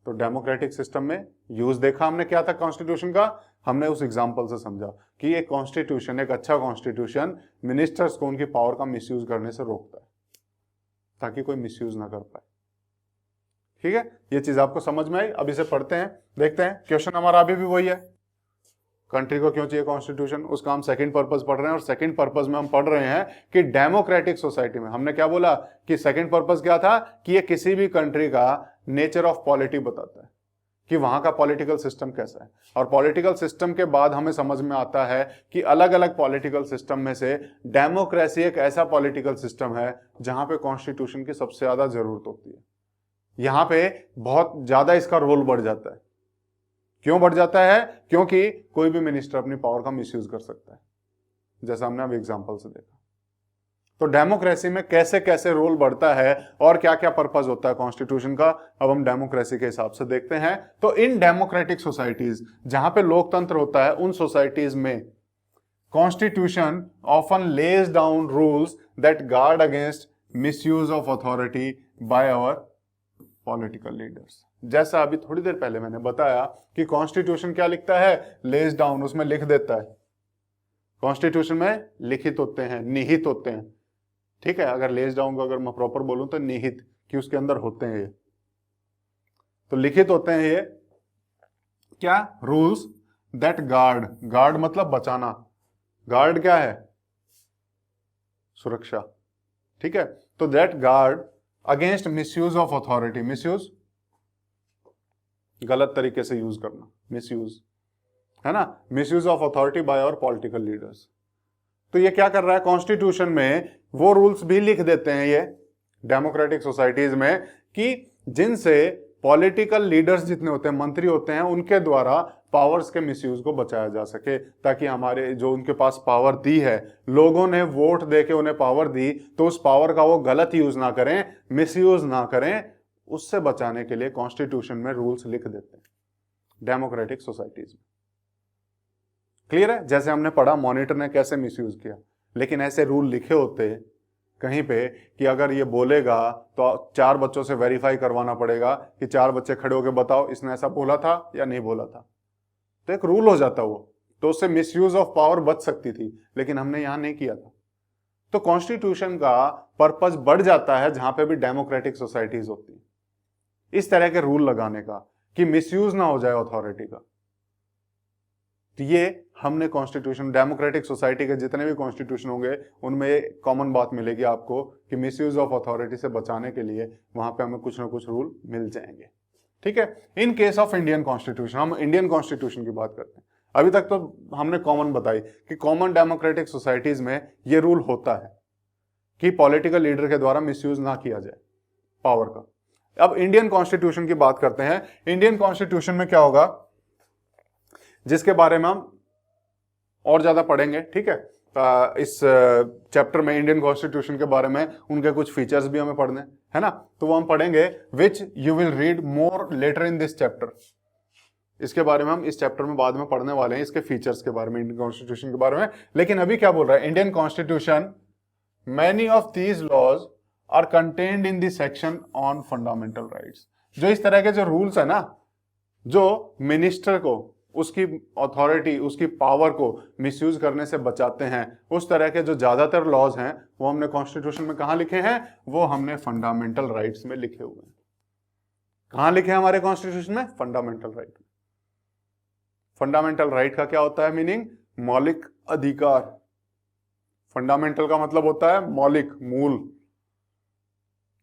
तो डेमोक्रेटिक सिस्टम में यूज देखा हमने क्या था कॉन्स्टिट्यूशन का, हमने उस एग्जांपल से समझा कि एक कॉन्स्टिट्यूशन, एक अच्छा कॉन्स्टिट्यूशन मिनिस्टर्स को उनकी पावर का मिसयूज करने से रोकता है ताकि कोई मिसयूज ना कर पाए, ठीक है। ये चीज आपको समझ में आई। अब इसे पढ़ते हैं, देखते हैं। क्वेश्चन हमारा अभी भी वही है, कंट्री को क्यों चाहिए कॉन्स्टिट्यूशन, उसका हम सेकंड पर्पस पढ़ रहे हैं। और सेकंड पर्पस में हम पढ़ रहे हैं कि डेमोक्रेटिक सोसाइटी में, हमने क्या बोला कि सेकंड पर्पस क्या था कि ये किसी भी कंट्री का नेचर ऑफ पॉलिटी बताता है कि वहां का पॉलिटिकल सिस्टम कैसा है। और पॉलिटिकल सिस्टम के बाद हमें समझ में आता है कि अलग अलग पॉलिटिकल सिस्टम में से डेमोक्रेसी एक ऐसा पॉलिटिकल सिस्टम है जहां पे कॉन्स्टिट्यूशन की सबसे ज्यादा जरूरत होती है। यहां पे बहुत ज्यादा इसका रोल बढ़ जाता है। क्यों बढ़ जाता है? क्योंकि कोई भी मिनिस्टर अपनी पावर का मिसयूज कर सकता है, जैसा हमने अब एग्जांपल से देखा। तो डेमोक्रेसी में कैसे कैसे रोल बढ़ता है और क्या क्या पर्पस होता है कॉन्स्टिट्यूशन का, अब हम डेमोक्रेसी के हिसाब से देखते हैं। तो इन डेमोक्रेटिक सोसाइटीज, जहां पे लोकतंत्र होता है, उन सोसाइटीज में constitution often lays down rules that guard against misuse of authority by our political leaders. जैसा अभी थोड़ी देर पहले मैंने बताया कि कॉन्स्टिट्यूशन क्या लिखता है, लेज डाउन, उसमें लिख देता है। कॉन्स्टिट्यूशन में लिखित होते हैं, निहित होते हैं, ठीक है। अगर लेज डाउन को अगर मैं प्रॉपर बोलूं तो निहित, कि उसके अंदर होते हैं ये, तो लिखित होते हैं ये क्या, रूल्स दैट गार्ड, गार्ड मतलब बचाना, गार्ड क्या है, सुरक्षा, ठीक है। तो that guard against misuse of authority, misuse गलत तरीके से यूज करना, मिसयूज है ना, misuse of authority by our political leaders. तो ये क्या कर रहा है, कॉन्स्टिट्यूशन में वो रूल्स भी लिख देते हैं ये डेमोक्रेटिक सोसाइटीज में कि जिनसे पॉलिटिकल लीडर्स जितने होते हैं, मंत्री होते हैं, उनके द्वारा पावर्स के मिसयूज को बचाया जा सके, ताकि हमारे जो उनके पास पावर दी है, लोगों ने वोट देके उन्हें पावर दी, तो उस पावर का वो गलत यूज ना करें, मिसयूज ना करें, उससे बचाने के लिए कॉन्स्टिट्यूशन में रूल्स लिख देते हैं डेमोक्रेटिक सोसाइटीज में। क्लियर है? जैसे हमने पढ़ा मॉनिटर ने कैसे मिसयूज किया, लेकिन ऐसे रूल लिखे होते कहीं पे कि अगर ये बोलेगा तो 4 बच्चों से वेरीफाई करवाना पड़ेगा कि 4 बच्चे खड़े होकर बताओ इसने ऐसा बोला था या नहीं बोला था, तो एक रूल हो जाता वो, तो उससे मिसयूज ऑफ पावर बच सकती थी, लेकिन हमने यहां नहीं किया था। तो कॉन्स्टिट्यूशन का पर्पस बढ़ जाता है जहां पे भी डेमोक्रेटिक सोसाइटीज होती है, इस तरह के रूल लगाने का कि मिसयूज ना हो जाए अथॉरिटी का। तो ये हमने कॉन्स्टिट्यूशन, डेमोक्रेटिक सोसाइटी के जितने भी कॉन्स्टिट्यूशन होंगे उनमें कॉमन बात मिलेगी आपको कि मिसयूज ऑफ अथॉरिटी से बचाने के लिए वहां पे हमें कुछ ना कुछ रूल मिल जाएंगे, ठीक है। In case of Indian constitution, हम इंडियन कॉन्स्टिट्यूशन की बात करते हैं। अभी तक तो हमने कॉमन बताई कि कॉमन डेमोक्रेटिक सोसाइटीज में ये रूल होता है कि पॉलिटिकल लीडर के द्वारा मिसयूज ना किया जाए पावर का। अब इंडियन कॉन्स्टिट्यूशन की बात करते हैं। इंडियन कॉन्स्टिट्यूशन में क्या होगा, जिसके बारे में हम और ज्यादा पढ़ेंगे, ठीक है। इस चैप्टर में इंडियन कॉन्स्टिट्यूशन के बारे में उनके कुछ फीचर्स भी हमें पढ़ने है ना, तो वो हम पढ़ेंगे, which you will read more later in this chapter. इसके बारे में हम इस चैप्टर में बाद में पढ़ने वाले हैं, इसके फीचर्स के बारे में, इंडियन कॉन्स्टिट्यूशन के बारे में। लेकिन अभी क्या बोल रहा है Indian constitution, many of these laws are contained in the section on fundamental rights. जो इस तरह के जो रूल्स है ना, जो मिनिस्टर को उसकी अथॉरिटी, उसकी पावर को मिसयूज करने से बचाते हैं, उस तरह के जो ज्यादातर लॉज हैं वो हमने कॉन्स्टिट्यूशन में कहां लिखे हैं, वो हमने फंडामेंटल राइट्स में लिखे हुए हैं। कहां लिखे हैं हमारे कॉन्स्टिट्यूशन में? Fundamental right. फंडामेंटल राइट का क्या होता है मीनिंग? मौलिक अधिकार। फंडामेंटल का मतलब होता है मौलिक, मूल,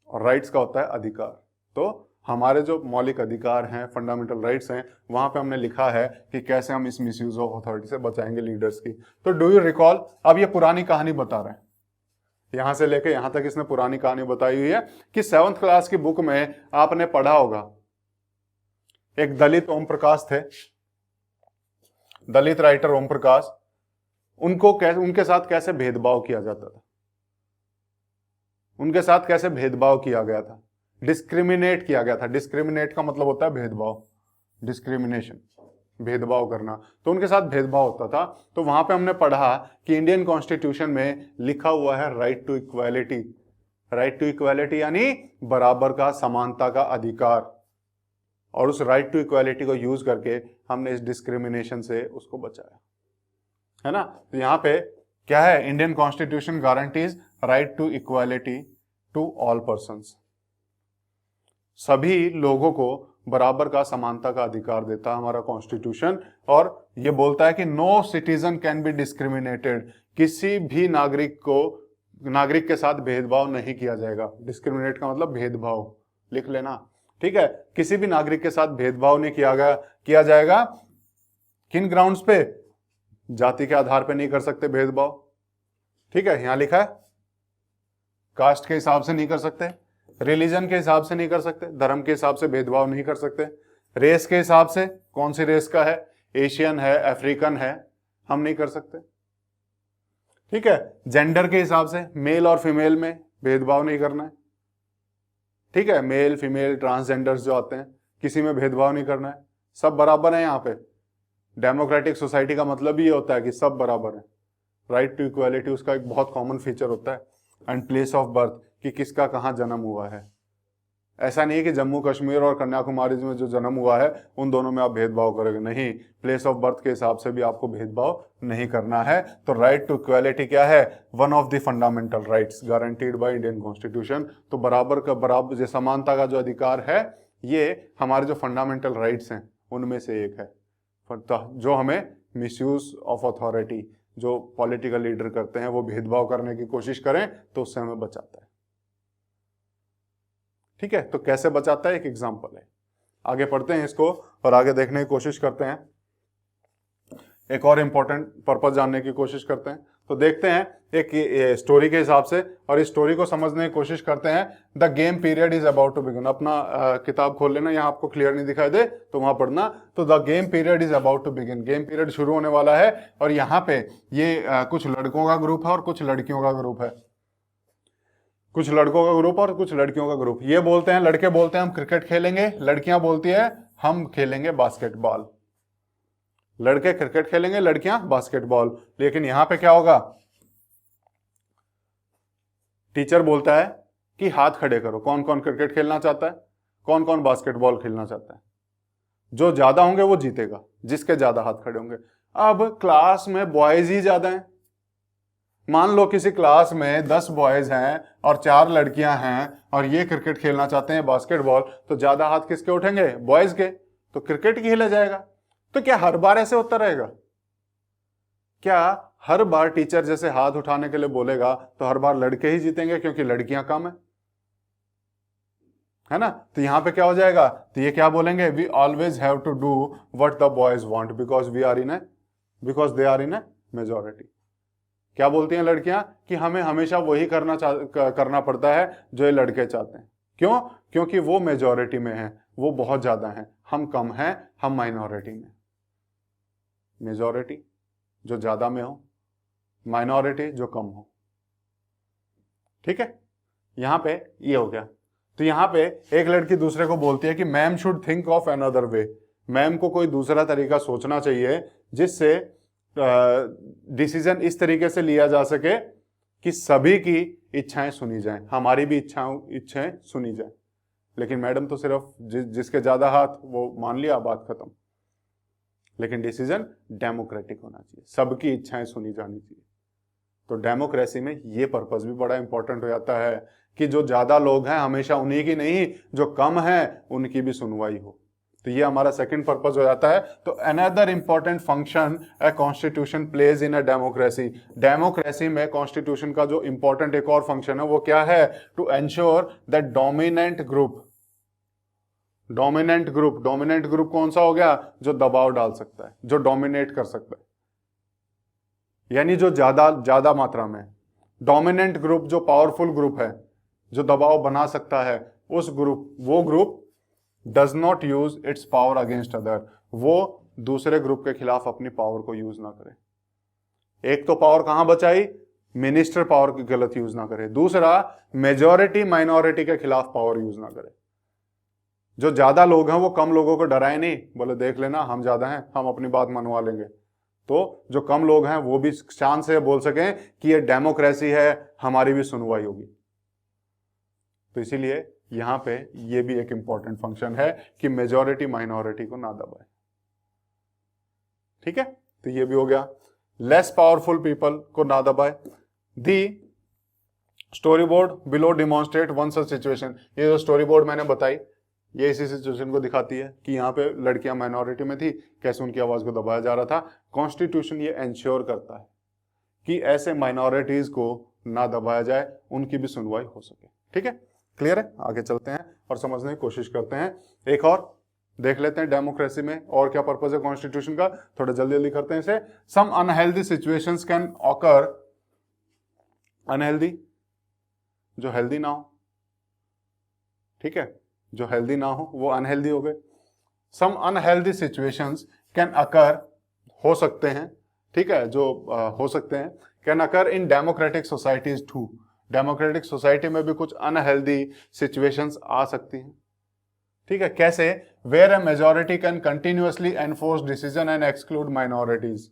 और राइट्स का होता है अधिकार। तो हमारे जो मौलिक अधिकार हैं, फंडामेंटल राइट्स हैं, वहां पे हमने लिखा है कि कैसे हम इस मिसयूज ऑफ अथॉरिटी से बचाएंगे लीडर्स की। तो डू यू रिकॉल, अब ये पुरानी कहानी बता रहे हैं, यहां से लेके यहां तक इसने पुरानी कहानी बताई हुई है कि 7th क्लास की बुक में आपने पढ़ा होगा, एक दलित ओम प्रकाश थे, दलित राइटर ओम प्रकाश, उनके साथ कैसे भेदभाव किया जाता था, उनके साथ कैसे भेदभाव किया गया था, डिस्क्रिमिनेट किया गया था। डिस्क्रिमिनेट का मतलब होता है भेदभाव, डिस्क्रिमिनेशन, भेदभाव करना। तो उनके साथ भेदभाव होता था। तो वहां पे हमने पढ़ा कि इंडियन कॉन्स्टिट्यूशन में लिखा हुआ है right to equality. Right to equality यानी बराबर का, समानता का अधिकार। और उस राइट टू इक्वालिटी को यूज करके हमने इस डिस्क्रिमिनेशन से उसको बचाया, है ना। तो यहां पे क्या है? Indian constitution guarantees right to equality to all persons. सभी लोगों को बराबर का, समानता का अधिकार देता है हमारा कॉन्स्टिट्यूशन। और ये बोलता है कि no citizen can be discriminated, किसी भी नागरिक के साथ भेदभाव नहीं किया जाएगा। डिस्क्रिमिनेट का मतलब भेदभाव, लिख लेना, ठीक है। किसी भी नागरिक के साथ भेदभाव नहीं किया जाएगा। किन ग्राउंड्स पे? जाति के आधार पे नहीं कर सकते भेदभाव, ठीक है, यहां लिखा है। कास्ट के हिसाब से नहीं कर सकते, रिलीजन के हिसाब से नहीं कर सकते, धर्म के हिसाब से भेदभाव नहीं कर सकते, रेस के हिसाब से, कौन सी रेस का है, एशियन है, अफ्रीकन है, हम नहीं कर सकते, ठीक है। जेंडर के हिसाब से, मेल और फीमेल में भेदभाव नहीं करना है, ठीक है। मेल, फीमेल, ट्रांसजेंडर्स जो आते हैं, किसी में भेदभाव नहीं करना है, सब बराबर है यहाँ पे। डेमोक्रेटिक सोसाइटी का मतलब ही होता है कि सब बराबर है। राइट टू इक्वालिटी उसका एक बहुत कॉमन फीचर होता है। एंड प्लेस ऑफ बर्थ, कि किसका कहाँ जन्म हुआ है। ऐसा नहीं है कि जम्मू कश्मीर और कन्याकुमारी में जो जन्म हुआ है उन दोनों में आप भेदभाव करोगे, नहीं। प्लेस ऑफ बर्थ के हिसाब से भी आपको भेदभाव नहीं करना है। तो राइट टू इक्वालिटी क्या है? One of the fundamental rights guaranteed by Indian constitution. तो बराबर जो समानता का जो अधिकार है, ये हमारे जो फंडामेंटल राइट्स हैं उनमें से एक है, जो हमें मिसयूज ऑफ अथॉरिटी, जो पॉलिटिकल लीडर करते हैं वो भेदभाव करने की कोशिश करें तो उससे हमें बचाता है, ठीक है। तो कैसे बचाता है, एक एग्जांपल है। आगे पढ़ते हैं इसको और आगे देखने की कोशिश करते हैं, एक और इंपॉर्टेंट पर्पस जानने की कोशिश करते हैं। तो देखते हैं एक स्टोरी के हिसाब से, और इस स्टोरी को समझने की कोशिश करते हैं। The game period is about to begin. अपना किताब खोल लेना, यहाँ आपको क्लियर नहीं दिखाई दे तो वहां पढ़ना। तो the game period is about to begin, game period शुरू होने वाला है। और यहाँ पे ये कुछ लड़कों का ग्रुप है और कुछ लड़कियों का ग्रुप है, कुछ लड़कों का ग्रुप और कुछ लड़कियों का ग्रुप। ये बोलते हैं, लड़के बोलते हैं हम क्रिकेट खेलेंगे, लड़कियां बोलती है हम खेलेंगे बास्केटबॉल। लड़के क्रिकेट खेलेंगे, लड़कियां बास्केटबॉल। लेकिन यहां पे क्या होगा? टीचर बोलता है कि हाथ खड़े करो, कौन कौन क्रिकेट खेलना चाहता है, कौन कौन बास्केटबॉल खेलना चाहता है। जो ज्यादा होंगे वो जीतेगा, जिसके ज्यादा हाथ खड़े होंगे। अब क्लास में बॉयज ही ज्यादा हैं। मान लो किसी क्लास में 10 बॉयज हैं और 4 लड़कियां हैं और ये क्रिकेट खेलना चाहते हैं बास्केटबॉल, तो ज्यादा हाथ किसके उठेंगे? बॉयज के। तो क्रिकेट खेला जाएगा। तो क्या हर बार ऐसे होता रहेगा? क्या हर बार टीचर जैसे हाथ उठाने के लिए बोलेगा तो हर बार लड़के ही जीतेंगे क्योंकि लड़कियां कम है ना? तो यहां पे क्या हो जाएगा? तो ये क्या बोलेंगे? We always have to do what the boys want because they are in a majority. क्या बोलती हैं लड़कियां? कि हमें हमेशा वही करना पड़ता है जो ये लड़के चाहते हैं। क्यों? क्योंकि वो मेजॉरिटी में है, वो बहुत ज्यादा हैं, हम कम हैं, हम माइनॉरिटी में। मेजॉरिटी जो ज्यादा में हो, माइनॉरिटी जो कम हो, ठीक है। यहां पे ये हो गया। तो यहां पे एक लड़की दूसरे को बोलती है कि ma'am should think of another way, ma'am को कोई दूसरा तरीका सोचना चाहिए जिससे डिसीजन इस तरीके से लिया जा सके कि सभी की इच्छाएं सुनी जाएं, हमारी भी इच्छाएं सुनी जाएं। लेकिन मैडम तो सिर्फ जिसके ज्यादा हाथ वो मान लिया, बात खत्म। लेकिन डिसीजन डेमोक्रेटिक होना चाहिए, सबकी इच्छाएं सुनी जानी चाहिए। तो डेमोक्रेसी में ये पर्पस भी बड़ा इंपॉर्टेंट हो जाता है कि जो ज्यादा लोग हैं हमेशा उन्हीं की नहीं, जो कम है उनकी भी सुनवाई हो। तो ये हमारा सेकंड पर्पस हो जाता है। तो another important function a constitution plays in a democracy, democracy में कॉन्स्टिट्यूशन का जो इंपॉर्टेंट एक और फंक्शन है वो क्या है, to ensure that dominant group कौन सा हो गया, जो दबाव डाल सकता है, जो डोमिनेट कर सकता है, यानी जो ज्यादा मात्रा में। डोमिनेंट ग्रुप जो पावरफुल ग्रुप है, जो दबाव बना सकता है, वो group does not use it's power against other, वो दूसरे ग्रुप के खिलाफ अपनी पावर को यूज ना करे। एक तो पावर कहां बचाई, मिनिस्टर पावर की गलत यूज ना करे, दूसरा मेजॉरिटी माइनॉरिटी के खिलाफ पावर यूज ना करे। जो ज्यादा लोग हैं वो कम लोगों को डराए नहीं, बोले देख लेना हम ज्यादा हैं, हम अपनी बात मनवा लेंगे। तो जो कम लोग हैं वो भी शान से बोल सकें कि ये डेमोक्रेसी है, हमारी भी सुनवाई होगी। तो इसीलिए यहां पे ये भी एक इंपॉर्टेंट फंक्शन है कि मेजॉरिटी माइनॉरिटी को ना दबाए। ठीक है, तो ये भी हो गया। लेस पावरफुल पीपल को ना दबाए। The story board below demonstrate one such situation, ये जो स्टोरी बोर्ड मैंने बताई ये इसी सिचुएशन को दिखाती है कि यहाँ पे लड़कियां माइनॉरिटी में थी, कैसे उनकी आवाज को दबाया जा रहा था। कॉन्स्टिट्यूशन ये एंश्योर करता है कि ऐसे माइनॉरिटीज को ना दबाया जाए, उनकी भी सुनवाई हो सके। ठीक है, क्लियर है। आगे चलते हैं और समझने की कोशिश करते हैं। एक और देख लेते हैं डेमोक्रेसी में और क्या पर्पज है कॉन्स्टिट्यूशन का, थोड़ा जल्दी जल्दी करते हैं इसे। Some unhealthy situations can occur, unhealthy जो हेल्दी ना हो, ठीक है, जो हेल्दी ना हो वो अनहेल्दी हो गए। Some unhealthy situations can occur, हो सकते हैं, ठीक है, जो हो सकते हैं, can occur in democratic societies too, democratic society में भी कुछ अनहेल्दी सिचुएशंस आ सकती हैं। ठीक है, कैसे, where a majority can continuously enforce decision and exclude minorities,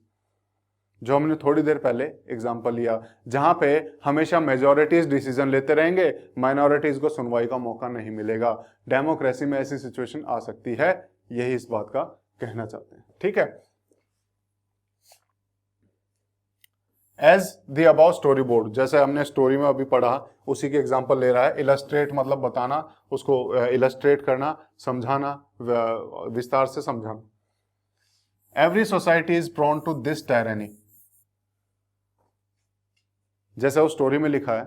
जो हमने थोड़ी देर पहले एग्जांपल लिया, जहां पे हमेशा मेजॉरिटीज डिसीजन लेते रहेंगे, माइनॉरिटीज को सुनवाई का मौका नहीं मिलेगा। डेमोक्रेसी में ऐसी सिचुएशन आ सकती है, यही इस बात का कहना चाहते हैं। ठीक है, as the above story board, जैसे हमने स्टोरी में अभी पढ़ा उसी के एग्जांपल ले रहा है। इलस्ट्रेट मतलब बताना, उसको इलस्ट्रेट करना, समझाना, विस्तार से समझाना। Every society is prone to this tyranny, जैसे उस स्टोरी में लिखा है,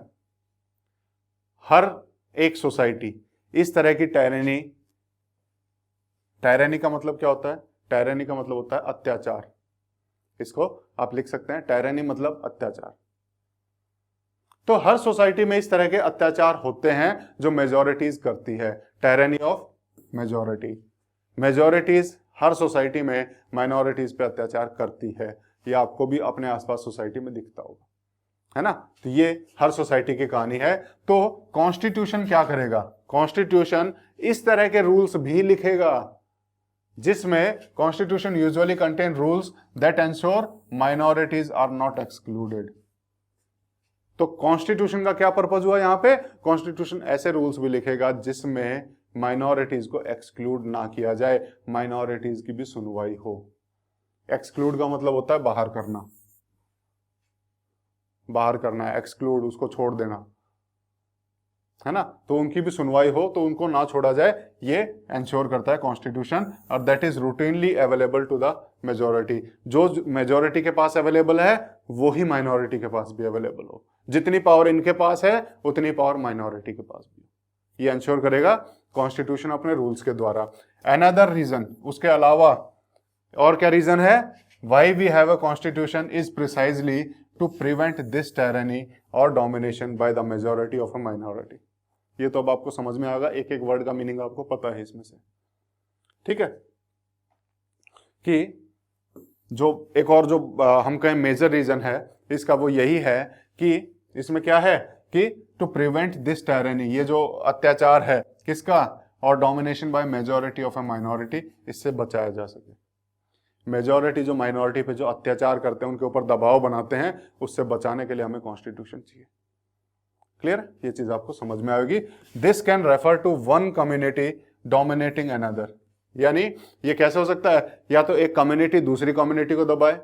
हर एक सोसाइटी इस तरह की टायरनी, टायरनी का मतलब क्या होता है, टायरनी का मतलब होता है अत्याचार, इसको आप लिख सकते हैं, टायरनी मतलब अत्याचार। तो हर सोसाइटी में इस तरह के अत्याचार होते हैं जो मेजॉरिटीज करती है, tyranny of majority. Majorities her society में माइनॉरिटीज पे अत्याचार करती है, ये आपको भी अपने आसपास सोसाइटी में दिखता होगा, है ना। तो ये हर सोसाइटी की कहानी है। तो कॉन्स्टिट्यूशन क्या करेगा, कॉन्स्टिट्यूशन इस तरह के रूल्स भी लिखेगा, जिसमें constitution usually contain rules that ensure minorities are not excluded. तो कॉन्स्टिट्यूशन का क्या पर्पज हुआ यहां पे, कॉन्स्टिट्यूशन ऐसे रूल्स भी लिखेगा जिसमें माइनॉरिटीज को एक्सक्लूड ना किया जाए, माइनॉरिटीज की भी सुनवाई हो। एक्सक्लूड का मतलब होता है बाहर करना, बाहर करना है, एक्सक्लूड उसको छोड़ देना, है ना। तो उनकी भी सुनवाई हो, तो उनको ना छोड़ा जाए, ये एंश्योर करता है कॉन्स्टिट्यूशन। और that is routinely available to the majority, जो मेजॉरिटी के पास अवेलेबल है वो ही माइनॉरिटी के पास भी अवेलेबल हो। जितनी पावर इनके पास है उतनी पावर माइनॉरिटी के पास भी, ये एंश्योर करेगा कॉन्स्टिट्यूशन अपने रूल्स के द्वारा। अनदर रीजन, उसके अलावा और क्या रीजन है, why we have a constitution is precisely to prevent this tyranny और domination by the majority of a minority. ये तो अब आपको समझ में आएगा, एक एक वर्ड का मीनिंग आपको पता है इसमें से। ठीक है, कि जो एक और जो हम कहें मेजर रीजन है इसका, वो यही है कि इसमें क्या है कि टू प्रिवेंट दिस टायरनी, ये जो अत्याचार है किसका, और domination by majority of a minority, इससे बचाया जा सके। मेजॉरिटी जो माइनॉरिटी पे जो अत्याचार करते हैं, उनके ऊपर दबाव बनाते हैं, उससे बचाने के लिए हमें कॉन्स्टिट्यूशन चाहिए। क्लियर, ये चीज आपको समझ में आएगी। This can refer to one community dominating another, यानी ये कैसे हो सकता है, या तो एक कम्युनिटी दूसरी कम्युनिटी को दबाए,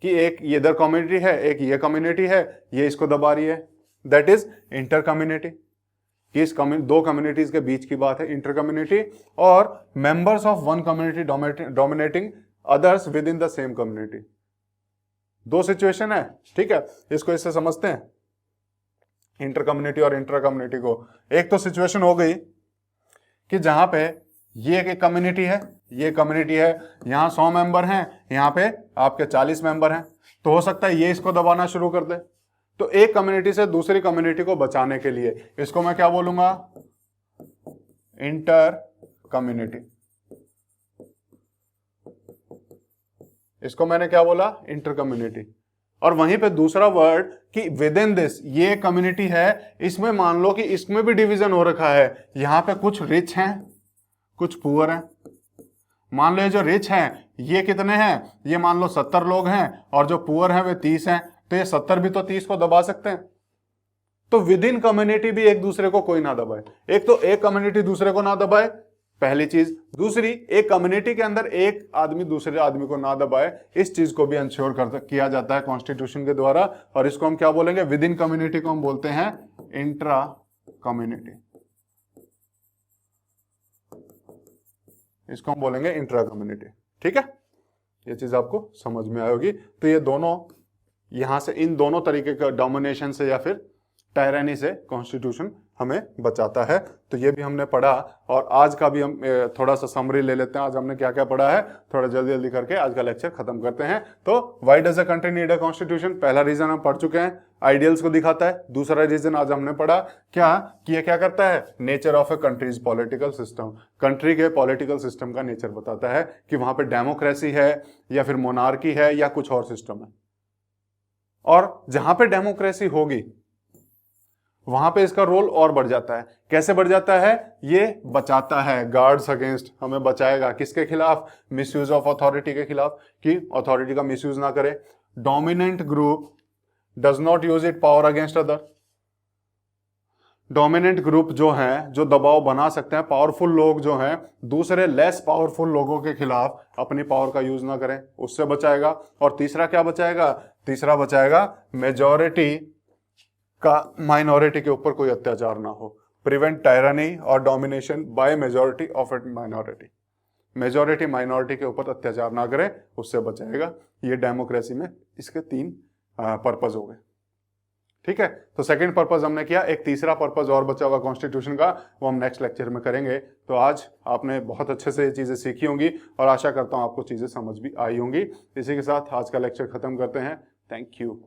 कि एक ये इधर कम्युनिटी है, एक ये कम्युनिटी है, ये इसको दबा रही है, दैट इज इंटर कम्युनिटी। किस दो कम्युनिटीज के बीच की बात है, इंटर कम्युनिटी, और members of one community dominating others with in the same community. दो सिचुएशन है, ठीक है, इसको इससे समझते हैं इंटर कम्युनिटी और इंट्रा कम्युनिटी को। एक तो सिचुएशन हो गई कि जहां पे ये एक कम्युनिटी है, ये कम्युनिटी है, यहां 100 मेंबर हैं, यहां पे आपके 40 मेंबर हैं, तो हो सकता है ये इसको दबाना शुरू कर दे। तो एक कम्युनिटी से दूसरी कम्युनिटी को बचाने के लिए इसको मैं क्या बोलूंगा, इंटर कम्युनिटी। इसको मैंने क्या बोला, इंटर कम्युनिटी। और वहीं पे दूसरा वर्ड कि विद इन दिस, ये कम्युनिटी है, इसमें मान लो कि इसमें भी डिवीजन हो रखा है, यहां पे कुछ रिच हैं, कुछ पुअर हैं। मान लो ये जो रिच हैं ये कितने हैं, ये मान लो 70 लोग हैं, और जो पुअर हैं वे 30 हैं, तो ये 70 भी तो 30 को दबा सकते हैं। तो विद इन कम्युनिटी भी एक दूसरे को कोई ना दबाए। एक तो एक कम्युनिटी दूसरे को ना दबाए, पहली चीज। दूसरी, एक कम्युनिटी के अंदर एक आदमी दूसरे आदमी को ना दबाए, इस चीज को भी इंश्योर किया जाता है कॉन्स्टिट्यूशन के द्वारा। और इसको हम क्या बोलेंगे, विद इन कम्युनिटी को हम बोलते हैं इंट्रा कम्युनिटी। इसको हम बोलेंगे इंट्रा कम्युनिटी, ठीक है। ये चीज आपको समझ में आएगी। तो ये दोनों यहां से, इन दोनों तरीके का डोमिनेशन से या फिर टायरानी से कॉन्स्टिट्यूशन हमें बचाता है। तो ये भी हमने पढ़ा, और आज का भी हम थोड़ा सा समरी ले लेते हैं। आज हमने क्या क्या पढ़ा है, थोड़ा जल्दी जल्दी करके आज का लेक्चर खत्म करते हैं। तो why does a country need a constitution, पहला रीजन हम पढ़ चुके हैं, आइडियल्स को दिखाता है। दूसरा रीजन आज हमने पढ़ा क्या कि ये क्या करता है, nature of A countries political system, country के पॉलिटिकल सिस्टम का नेचर बताता है कि वहां पे डेमोक्रेसी है या फिर मोनार्की है या कुछ और सिस्टम है। और जहां पे डेमोक्रेसी होगी वहां पे इसका रोल और बढ़ जाता है। कैसे बढ़ जाता है, ये बचाता है, गार्ड्स अगेंस्ट, हमें बचाएगा किसके खिलाफ, मिसयूज ऑफ अथॉरिटी के खिलाफ, कि अथॉरिटी का मिसयूज ना करे। Dominant group does not use it power against other, dominant group जो हैं, जो दबाव बना सकते हैं, पावरफुल लोग जो हैं, दूसरे लेस पावरफुल लोगों के खिलाफ अपनी पावर का यूज ना करें, उससे बचाएगा। और तीसरा क्या बचाएगा, तीसरा बचाएगा मेजॉरिटी का माइनॉरिटी के ऊपर कोई अत्याचार ना हो, प्रिवेंट टायरानी और domination by majority of it minority, majority minority के ऊपर अत्याचार ना करे, उससे बचाएगा। ये डेमोक्रेसी में इसके 3 पर्पस हो गए, ठीक है। तो सेकंड पर्पस हमने किया, एक तीसरा पर्पस और बचा हुआ कॉन्स्टिट्यूशन का, वो हम नेक्स्ट लेक्चर में करेंगे। तो आज आपने बहुत अच्छे से ये चीजें सीखी होंगी और आशा करता हूं आपको चीजें समझ भी आई होंगी। इसी के साथ आज का लेक्चर खत्म करते हैं। Thank you.